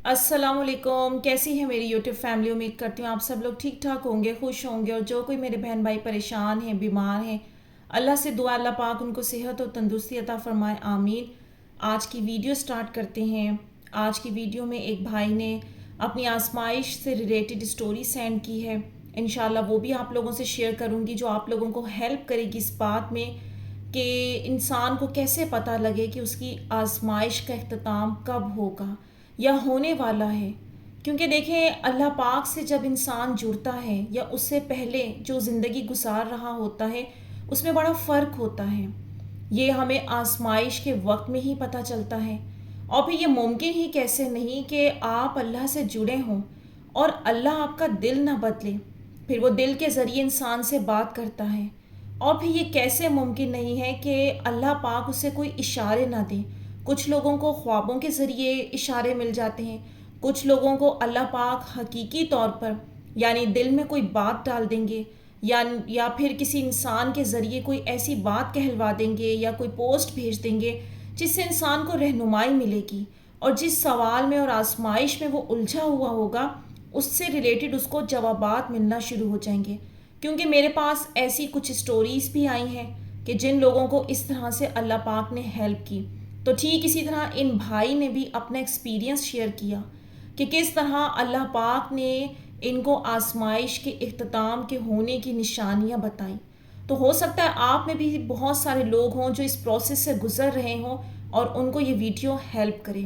अस्सलाम वालेकुम। कैसी है मेरी यूट्यूब फैमिली। उम्मीद करती हूँ आप सब लोग ठीक ठाक होंगे, खुश होंगे। और जो कोई मेरे बहन भाई परेशान हैं, बीमार हैं, अल्लाह से दुआ अल्लाह पाक उनको सेहत और तंदुरुस्ती अता फरमाए, आमीन। आज की वीडियो स्टार्ट करते हैं। आज की वीडियो में एक भाई ने अपनी आजमाइश से रिलेटेड स्टोरी सेंड की है। इंशाल्लाह वो भी आप लोगों से शेयर करूँगी, जो आप लोगों को हेल्प करेगी इस बात में कि इंसान को कैसे पता लगे कि उसकी आजमाइश का इख्तिताम कब होगा या होने वाला है। क्योंकि देखें, अल्लाह पाक से जब इंसान जुड़ता है या उससे पहले जो ज़िंदगी गुजार रहा होता है, उसमें बड़ा फ़र्क होता है। ये हमें आजमाइश के वक्त में ही पता चलता है। और फिर ये मुमकिन ही कैसे नहीं कि आप अल्लाह से जुड़े हों और अल्लाह आपका दिल ना बदले। फिर वो दिल के ज़रिए इंसान से बात करता है। और फिर ये कैसे मुमकिन नहीं है कि अल्लाह पाक उसे कोई इशारे ना दे। कुछ लोगों को ख्वाबों के ज़रिए इशारे मिल जाते हैं, कुछ लोगों को अल्लाह पाक हकीकी तौर पर यानी दिल में कोई बात डाल देंगे, या फिर किसी इंसान के ज़रिए कोई ऐसी बात कहलवा देंगे या कोई पोस्ट भेज देंगे जिससे इंसान को रहनुमाई मिलेगी और जिस सवाल में और आजमाइश में वो उलझा हुआ होगा उससे रिलेटेड उसको जवाबात मिलना शुरू हो जाएंगे। क्योंकि मेरे पास ऐसी कुछ स्टोरीज़ भी आई हैं कि जिन लोगों को इस तरह से अल्लाह पाक ने हेल्प की। तो ठीक इसी तरह इन भाई ने भी अपना एक्सपीरियंस शेयर किया कि किस तरह अल्लाह पाक ने इनको आजमाइश के इख्तिताम के होने की निशानियां बताई। तो हो सकता है आप में भी बहुत सारे लोग हों जो इस प्रोसेस से गुज़र रहे हों और उनको ये वीडियो हेल्प करे।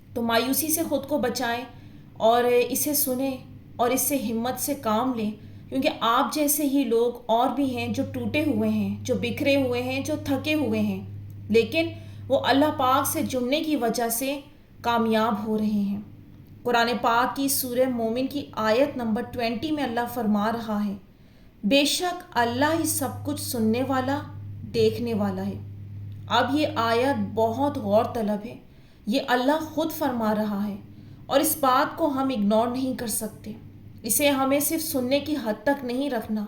तो मायूसी से ख़ुद को बचाएं और इसे सुने और इससे हिम्मत से काम लें। क्योंकि आप जैसे ही लोग और भी हैं जो टूटे हुए हैं, जो बिखरे हुए हैं, जो थके हुए हैं, लेकिन वो अल्लाह पाक से जुड़ने की वजह से कामयाब हो रहे हैं। कुरान पाक की सूरह मोमिन की आयत नंबर 20 में अल्लाह फरमा रहा है, बेशक अल्लाह ही सब कुछ सुनने वाला, देखने वाला है। अब ये आयत बहुत गौर तलब है। ये अल्लाह ख़ुद फरमा रहा है और इस बात को हम इग्नोर नहीं कर सकते। इसे हमें सिर्फ सुनने की हद तक नहीं रखना।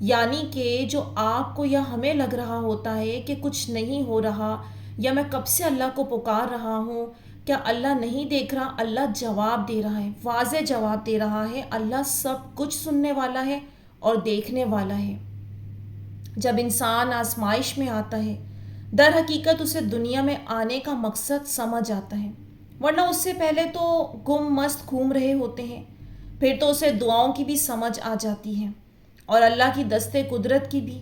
यानी कि जो आपको या हमें लग रहा होता है कि कुछ नहीं हो रहा या मैं कब से अल्लाह को पुकार रहा हूँ, क्या अल्लाह नहीं देख रहा? अल्लाह जवाब दे रहा है, वाज़े जवाब दे रहा है। अल्लाह सब कुछ सुनने वाला है और देखने वाला है। जब इंसान आजमाइश में आता है, दर हकीकत उसे दुनिया में आने का मकसद समझ आता है, वरना उससे पहले तो गुम मस्त घूम रहे होते हैं। फिर तो उसे दुआओं की भी समझ आ जाती है और अल्लाह की दस्ते कुदरत की भी।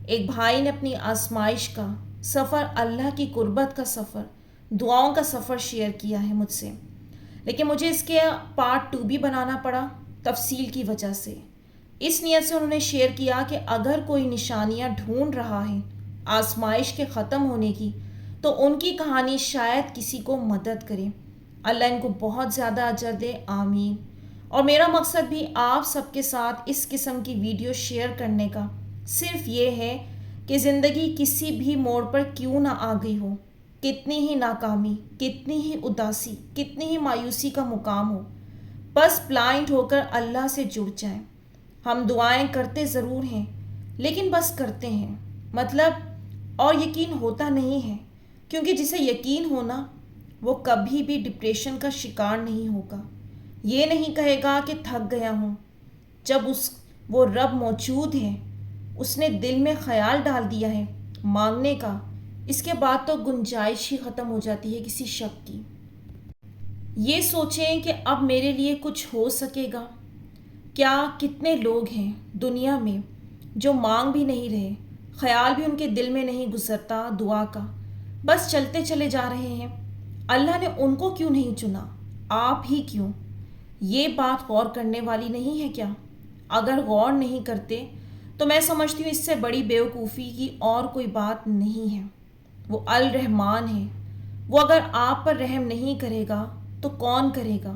एक भाई ने अपनी आजमाइश का सफ़र, अल्लाह की कुर्बत का सफ़र, दुआओं का सफ़र शेयर किया है मुझसे। लेकिन मुझे इसके पार्ट 2 भी बनाना पड़ा तफसील की वजह से। इस नियत से उन्होंने शेयर किया कि अगर कोई निशानियां ढूंढ रहा है आजमाइश के ख़त्म होने की, तो उनकी कहानी शायद किसी को मदद करे। अल्लाह इनको बहुत ज़्यादा अजर दे, आमीन। और मेरा मकसद भी आप सबके साथ इस किस्म की वीडियो शेयर करने का सिर्फ ये है कि ज़िंदगी किसी भी मोड़ पर क्यों ना आ गई हो, कितनी ही नाकामी, कितनी ही उदासी, कितनी ही मायूसी का मुकाम हो, बस ब्लाइंड होकर अल्लाह से जुड़ जाएं। हम दुआएं करते ज़रूर हैं, लेकिन बस करते हैं, मतलब और यकीन होता नहीं है। क्योंकि जिसे यकीन होना वो कभी भी डिप्रेशन का शिकार नहीं होगा। ये नहीं कहेगा कि थक गया हूँ। जब वो रब मौजूद है, उसने दिल में ख्याल डाल दिया है मांगने का, इसके बाद तो गुंजाइश ही ख़त्म हो जाती है किसी शक की। ये सोचें कि अब मेरे लिए कुछ हो सकेगा। क्या कितने लोग हैं दुनिया में जो मांग भी नहीं रहे, ख्याल भी उनके दिल में नहीं गुजरता दुआ का, बस चलते चले जा रहे हैं। अल्लाह ने उनको क्यों नहीं चुना, आप ही क्यों? ये बात गौर करने वाली नहीं है क्या? अगर गौर नहीं करते तो मैं समझती हूँ इससे बड़ी बेवकूफ़ी की और कोई बात नहीं है। वो अल रहमान है। वो अगर आप पर रहम नहीं करेगा तो कौन करेगा?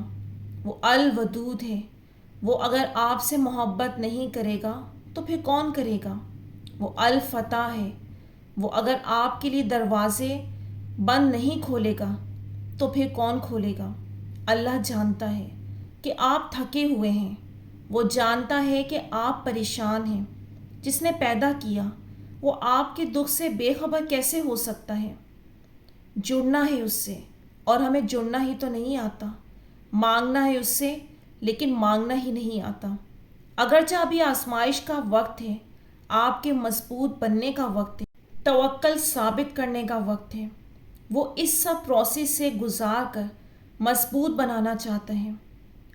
वो अल वदूद है। वो अगर आपसे मोहब्बत नहीं करेगा तो फिर कौन करेगा? वो अल फतह है। वो अगर आपके लिए दरवाज़े बंद नहीं खोलेगा तो फिर कौन खोलेगा? अल्लाह जानता है कि आप थके हुए हैं। वो जानता है कि आप परेशान हैं। जिसने पैदा किया वो आपके दुख से बेखबर कैसे हो सकता है? जुड़ना है उससे اور ہمیں جڑنا ہی تو نہیں آتا، مانگنا ہے اس سے لیکن مانگنا ہی نہیں آتا۔ اگرچہ ابھی آزمائش کا وقت ہے، آپ کے مضبوط بننے کا وقت ہے، توکل ثابت کرنے کا وقت ہے۔ وہ اس سب پروسیس سے گزار کر مضبوط بنانا چاہتا ہے۔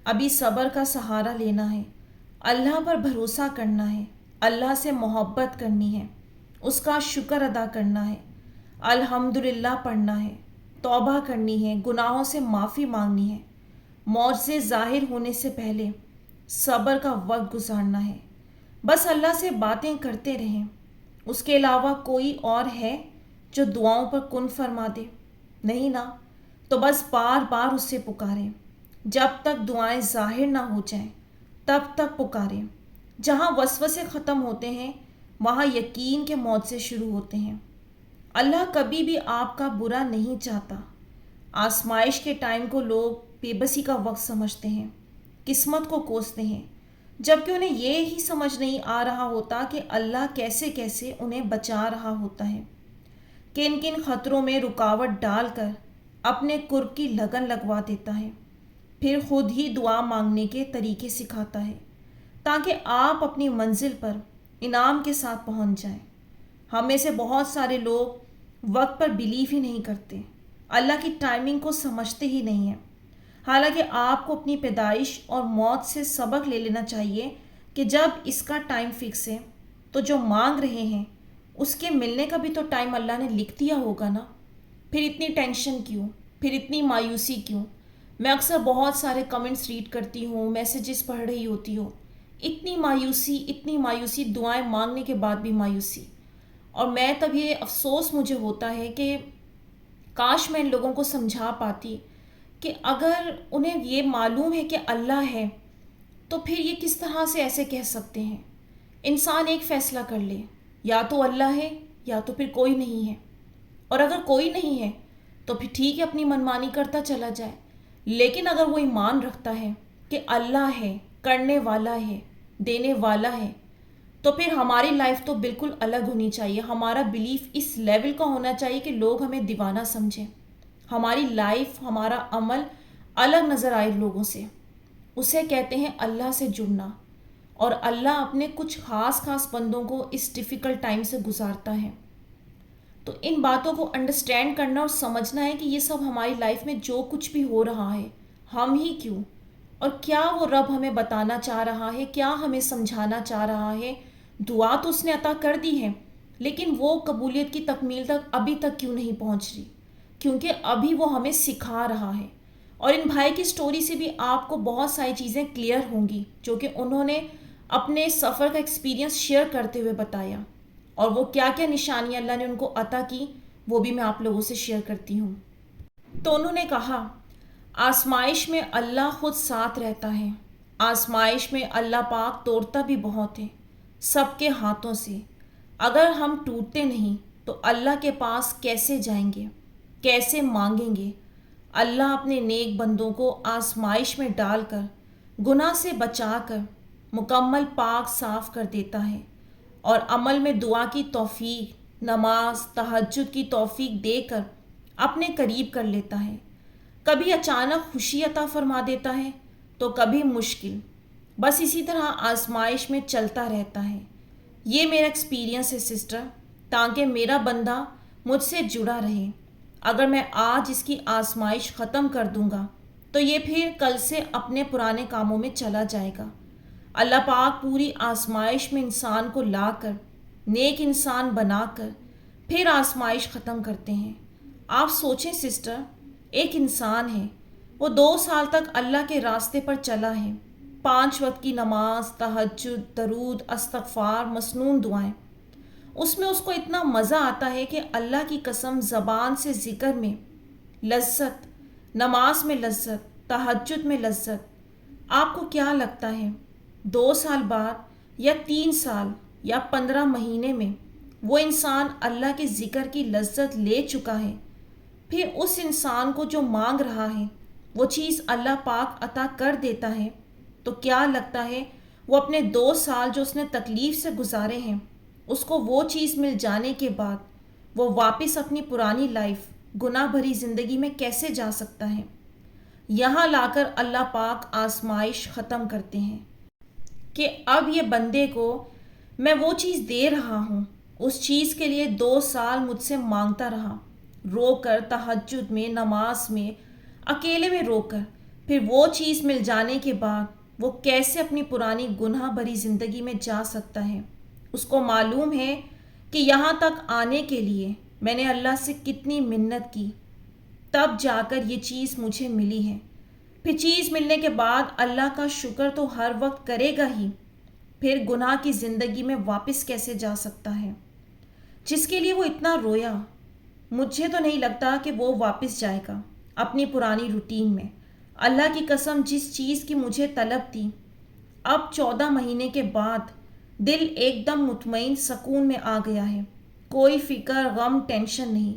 ابھی صبر کا سہارا لینا ہے، اللہ پر بھروسہ کرنا ہے، اللہ سے محبت کرنی ہے، اس کا شکر ادا کرنا ہے، الحمدللہ پڑھنا ہے، توبہ کرنی ہے، گناہوں سے معافی مانگنی ہے، معجزے ظاہر ہونے سے پہلے صبر کا وقت گزارنا ہے۔ بس اللہ سے باتیں کرتے رہیں۔ اس کے علاوہ کوئی اور ہے جو دعاؤں پر کن فرما دے؟ نہیں نا، تو بس بار بار اس سے پکاریں۔ جب تک دعائیں ظاہر نہ ہو جائیں تب تک پکاریں۔ جہاں وسوسے ختم ہوتے ہیں وہاں یقین کے معجزے شروع ہوتے ہیں۔ اللہ کبھی بھی آپ کا برا نہیں چاہتا۔ آزمائش کے ٹائم کو لوگ بے بسی کا وقت سمجھتے ہیں، قسمت کو کوستے ہیں، جبکہ انہیں یہ ہی سمجھ نہیں آ رہا ہوتا کہ اللہ کیسے کیسے انہیں بچا رہا ہوتا ہے، کن کن خطروں میں رکاوٹ ڈال کر اپنے قرب کی لگن لگوا دیتا ہے، پھر خود ہی دعا مانگنے کے طریقے سکھاتا ہے تاکہ آپ اپنی منزل پر انعام کے ساتھ پہنچ جائیں۔ ہم میں سے بہت سارے لوگ وقت پر بلیو ہی نہیں کرتے، اللہ کی ٹائمنگ کو سمجھتے ہی نہیں ہیں۔ حالانکہ آپ کو اپنی پیدائش اور موت سے سبق لے لینا چاہیے کہ جب اس کا ٹائم فکس ہے تو جو مانگ رہے ہیں اس کے ملنے کا بھی تو ٹائم اللہ نے لکھ دیا ہوگا نا۔ پھر اتنی ٹینشن کیوں، پھر اتنی مایوسی کیوں؟ میں اکثر بہت سارے کمنٹس ریڈ کرتی ہوں، میسیجز پڑھ رہی ہوتی ہوں، اتنی مایوسی، دعائیں مانگنے کے بعد بھی مایوسی۔ اور میں تب یہ افسوس مجھے ہوتا ہے کہ کاش میں ان لوگوں کو سمجھا پاتی کہ اگر انہیں یہ معلوم ہے کہ اللہ ہے تو پھر یہ کس طرح سے ایسے کہہ سکتے ہیں۔ انسان ایک فیصلہ کر لے، یا تو اللہ ہے یا تو پھر کوئی نہیں ہے، اور اگر کوئی نہیں ہے تو پھر ٹھیک ہے، اپنی منمانی کرتا چلا جائے۔ لیکن اگر وہ ایمان رکھتا ہے کہ اللہ ہے، کرنے والا ہے، دینے والا ہے، تو پھر ہماری لائف تو بالکل الگ ہونی چاہیے۔ ہمارا بلیف اس لیول کا ہونا چاہیے کہ لوگ ہمیں دیوانہ سمجھیں، ہماری لائف، ہمارا عمل الگ نظر آئے لوگوں سے۔ اسے کہتے ہیں اللہ سے جڑنا، اور اللہ اپنے کچھ خاص بندوں کو اس ڈیفیکلٹ ٹائم سے گزارتا ہے۔ تو ان باتوں کو انڈرسٹینڈ کرنا اور سمجھنا ہے کہ یہ سب ہماری لائف میں جو کچھ بھی ہو رہا ہے، ہم ہی کیوں، اور کیا وہ رب ہمیں بتانا چاہ رہا ہے، کیا ہمیں سمجھانا چاہ رہا ہے۔ دعا تو اس نے عطا کر دی ہے، لیکن وہ قبولیت کی تکمیل تک ابھی تک کیوں نہیں پہنچ رہی؟ کیونکہ ابھی وہ ہمیں سکھا رہا ہے۔ اور ان بھائی کی سٹوری سے بھی آپ کو بہت ساری چیزیں کلیئر ہوں گی جو کہ انہوں نے اپنے سفر کا ایکسپیرینس شیئر کرتے ہوئے بتایا، اور وہ کیا کیا نشانیاں اللہ نے ان کو عطا کی وہ بھی میں آپ لوگوں سے شیئر کرتی ہوں۔ تو انہوں نے کہا، آزمائش میں اللہ خود ساتھ رہتا ہے، آزمائش میں اللہ پاک توڑتا بھی بہت ہے، سب کے ہاتھوں سے۔ اگر ہم ٹوٹتے نہیں تو اللہ کے پاس کیسے جائیں گے، کیسے مانگیں گے؟ اللہ اپنے نیک بندوں کو آزمائش میں ڈال کر، گناہ سے بچا کر مکمل پاک صاف کر دیتا ہے، اور عمل میں دعا کی توفیق، نماز، تہجد کی توفیق دے کر اپنے قریب کر لیتا ہے۔ کبھی اچانک خوشی عطا فرما دیتا ہے تو کبھی مشکل، بس اسی طرح آزمائش میں چلتا رہتا ہے۔ یہ میرا ایکسپیرینس ہے سسٹر، تاکہ میرا بندہ مجھ سے جڑا رہے۔ اگر میں آج اس کی آزمائش ختم کر دوں گا تو یہ پھر کل سے اپنے پرانے کاموں میں چلا جائے گا۔ اللہ پاک پوری آزمائش میں انسان کو لا کر، نیک انسان بنا کر پھر آزمائش ختم کرتے ہیں۔ آپ سوچیں سسٹر، ایک انسان ہے، وہ 2 سال تک اللہ کے راستے پر چلا ہے، 5 وقت کی نماز، تہجد، درود، استغفار، مسنون دعائیں۔ اس میں اس کو اتنا مزہ آتا ہے کہ اللہ کی قسم زبان سے ذکر میں لذت، نماز میں لذت، تہجد میں لذت۔ آپ کو کیا لگتا ہے 2 سال بعد یا 3 سال یا 15 مہینے میں وہ انسان اللہ کے ذکر کی لذت لے چکا ہے، پھر اس انسان کو جو مانگ رہا ہے وہ چیز اللہ پاک عطا کر دیتا ہے، تو کیا لگتا ہے وہ اپنے 2 سال جو اس نے تکلیف سے گزارے ہیں، اس کو وہ چیز مل جانے کے بعد وہ واپس اپنی پرانی لائف गुनाह भरी ज़िंदगी में कैसे जा सकता है। यहाँ लाकर अल्लाह पाक आजमाइश ख़त्म करते हैं कि अब ये बंदे को मैं वो चीज़ दे रहा हूँ। उस चीज़ के लिए 2 साल मुझसे मांगता रहा, रोकर, तहज्जुद में, नमाज में, अकेले में रोकर। फिर वो चीज़ मिल जाने के बाद वो कैसे अपनी पुरानी गुनाह भरी ज़िंदगी में जा सकता है। उसको मालूम है कि यहाँ तक आने के लिए मैंने अल्लाह से कितनी मिन्नत की, तब जाकर ये चीज़ मुझे मिली है। फिर चीज़ मिलने के बाद अल्लाह का शुक्र तो हर वक्त करेगा ही, फिर गुनाह की ज़िंदगी में वापस कैसे जा सकता है। जिसके लिए वो इतना रोया, मुझे तो नहीं लगता कि वो वापस जाएगा अपनी पुरानी रूटीन में। अल्लाह की कसम, जिस चीज़ की मुझे तलब थी, अब 14 महीने के बाद दिल एकदम मुतमईन सुकून में आ गया है। कोई फ़िक्र, गम, टेंशन नहीं,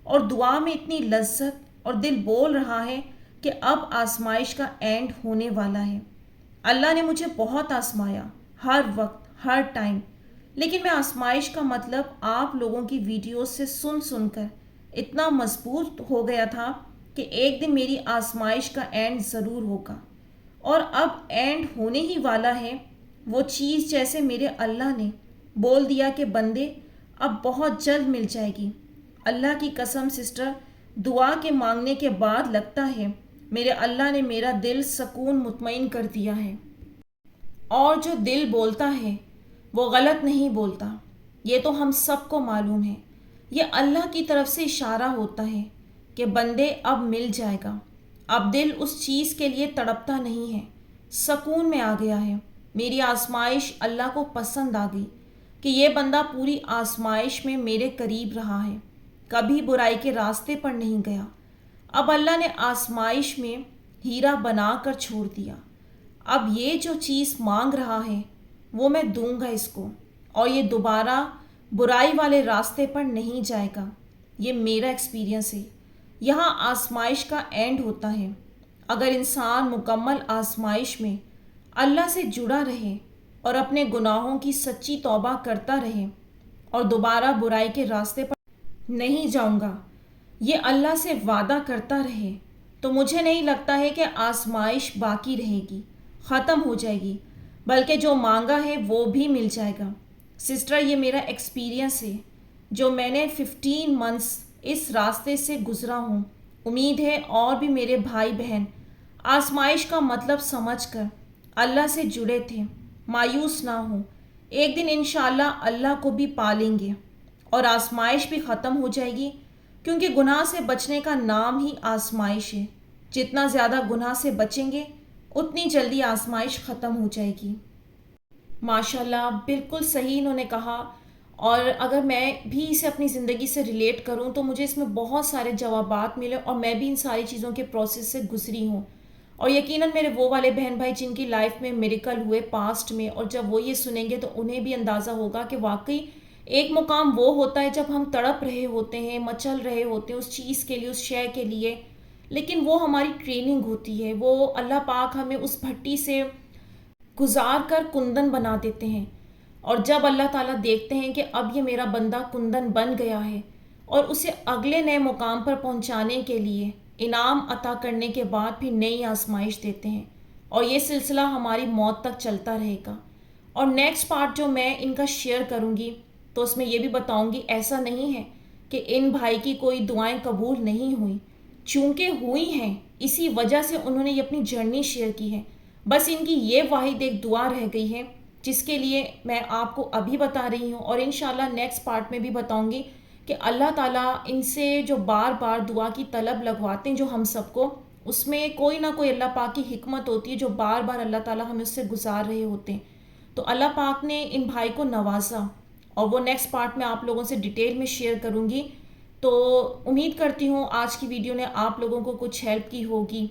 और दुआ में इतनी लज्जत, और दिल बोल रहा है कि अब आजमाइश का एंड होने वाला है। अल्लाह ने मुझे बहुत आजमाया, हर वक्त, हर टाइम, लेकिन मैं आजमाइश का मतलब आप लोगों की वीडियोस से सुन सुनकर इतना मजबूत हो गया था कि एक दिन मेरी आजमाइश का एंड ज़रूर होगा, और अब एंड होने ही वाला है। वो चीज़ जैसे मेरे अल्लाह ने बोल दिया कि बंदे अब बहुत जल्द मिल जाएगी। अल्लाह की कसम सिस्टर, दुआ के मांगने के बाद लगता है मेरे अल्लाह ने मेरा दिल सुकून मुतमईन कर दिया है। और जो दिल बोलता है वो गलत नहीं बोलता, ये तो हम सबको मालूम है। ये अल्लाह की तरफ से इशारा होता है कि बंदे अब मिल जाएगा। अब दिल उस चीज़ के लिए तड़पता नहीं है, सुकून में आ गया है। मेरी आजमाइश अल्लाह को पसंद आ गई कि ये बंदा पूरी आजमाइश में मेरे करीब रहा है, कभी बुराई के रास्ते पर नहीं गया। अब अल्लाह ने आजमाइश में हीरा बना कर छोड़ दिया। अब ये जो चीज़ मांग रहा है वो मैं दूंगा इसको, और ये दोबारा बुराई वाले रास्ते पर नहीं जाएगा। ये मेरा एक्सपीरियंस है। यहाँ आजमाइश का एंड होता है। अगर इंसान मुकम्मल आजमाइश में अल्लाह से जुड़ा रहे और अपने गुनाहों की सच्ची तौबा करता रहे और दोबारा बुराई के रास्ते पर नहीं जाऊंगा, ये अल्लाह से वादा करता रहे, तो मुझे नहीं लगता है कि आजमाइश बाकी रहेगी, ख़त्म हो जाएगी, बल्कि जो मांगा है वो भी मिल जाएगा। सिस्टर, ये मेरा एक्सपीरियंस है, जो मैंने 15 मंथ्स इस रास्ते से गुज़रा हूँ। उम्मीद है और भी मेरे भाई बहन आजमाइश का मतलब समझकर अल्लाह से जुड़े थे, मायूस ना हो। एक दिन इंशाअल्लाह अल्लाह को भी पालेंगे और आजमाइश भी ख़त्म हो जाएगी, क्योंकि गुनाह से बचने का नाम ही आजमाइश है। जितना ज़्यादा गुनाह से बचेंगे उतनी जल्दी आजमाइश ख़त्म हो जाएगी। माशाल्लाह, बिल्कुल सही इन्होंने कहा। और अगर मैं भी इसे अपनी ज़िंदगी से रिलेट करूं तो मुझे इसमें बहुत सारे जवाबात मिले, और मैं भी इन सारी चीज़ों के प्रोसेस से गुजरी हूं। और यकीनन मेरे वो वाले बहन भाई जिनकी लाइफ में मिरेकल हुए पास्ट में, और जब वो ये सुनेंगे तो उन्हें भी अंदाज़ा होगा कि वाकई एक मुकाम वो होता है जब हम तड़प रहे होते हैं, मचल रहे होते हैं उस चीज़ के लिए, उस शय के लिए, लेकिन वो हमारी ट्रेनिंग होती है। वो अल्लाह पाक हमें उस भट्टी से गुजार कर कुंदन बना देते हैं। और जब अल्लाह ताला देखते हैं कि अब ये मेरा बंदा कुंदन बन गया है, और उसे अगले नए मुकाम पर पहुंचाने के लिए इनाम अता करने के बाद फिर नई आजमाइश देते हैं, और ये सिलसिला हमारी मौत तक चलता रहेगा। और नेक्स्ट पार्ट जो मैं इनका शेयर करूँगी तो उसमें ये भी बताऊँगी, ऐसा नहीं है कि इन भाई की कोई दुआएं कबूल नहीं हुई, चूँकि हुई हैं, इसी वजह से उन्होंने ये अपनी जर्नी शेयर की है। बस इनकी ये वाहिद एक दुआ रह गई है जिसके लिए मैं आपको अभी बता रही हूँ, और इंशाल्लाह नेक्स्ट पार्ट में भी बताऊँगी कि अल्लाह ताला इनसे जो बार बार दुआ की तलब लगवाते हैं जो हम सबको, उसमें कोई ना कोई अल्लाह पाक की हिकमत होती है, जो बार बार अल्लाह ताला हमें उससे गुजार रहे होते हैं। तो अल्लाह पाक ने इन भाई को नवाजा, और वो नेक्स्ट पार्ट में आप लोगों से डिटेल में शेयर करूँगी। तो उम्मीद करती हूँ आज की वीडियो ने आप लोगों को कुछ हेल्प की होगी,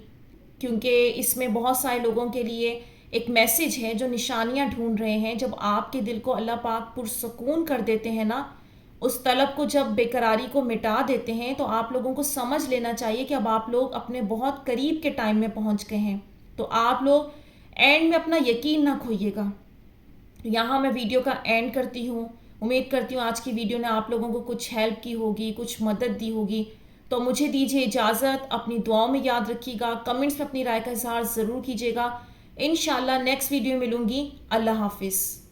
क्योंकि इसमें बहुत सारे लोगों के लिए एक मैसेज है जो निशानियाँ ढूंढ रहे हैं। जब आपके दिल को अल्लाह पाक पुरसकून कर देते हैं ना, उस तलब को जब बेकरारी को मिटा देते हैं, तो आप लोगों को समझ लेना चाहिए कि अब आप लोग अपने बहुत करीब के टाइम में पहुंच गए हैं। तो आप लोग एंड में अपना यकीन ना खोइएगा। यहाँ मैं वीडियो का एंड करती हूँ। उम्मीद करती हूँ आज की वीडियो ने आप लोगों को कुछ हेल्प की होगी, कुछ मदद दी होगी। تو مجھے دیجیے اجازت، اپنی دعاؤں میں یاد رکھیے گا، کمنٹس میں اپنی رائے کا اظہار ضرور کیجیے گا۔ انشاءاللہ نیکسٹ ویڈیو ملوں گی۔ اللہ حافظ۔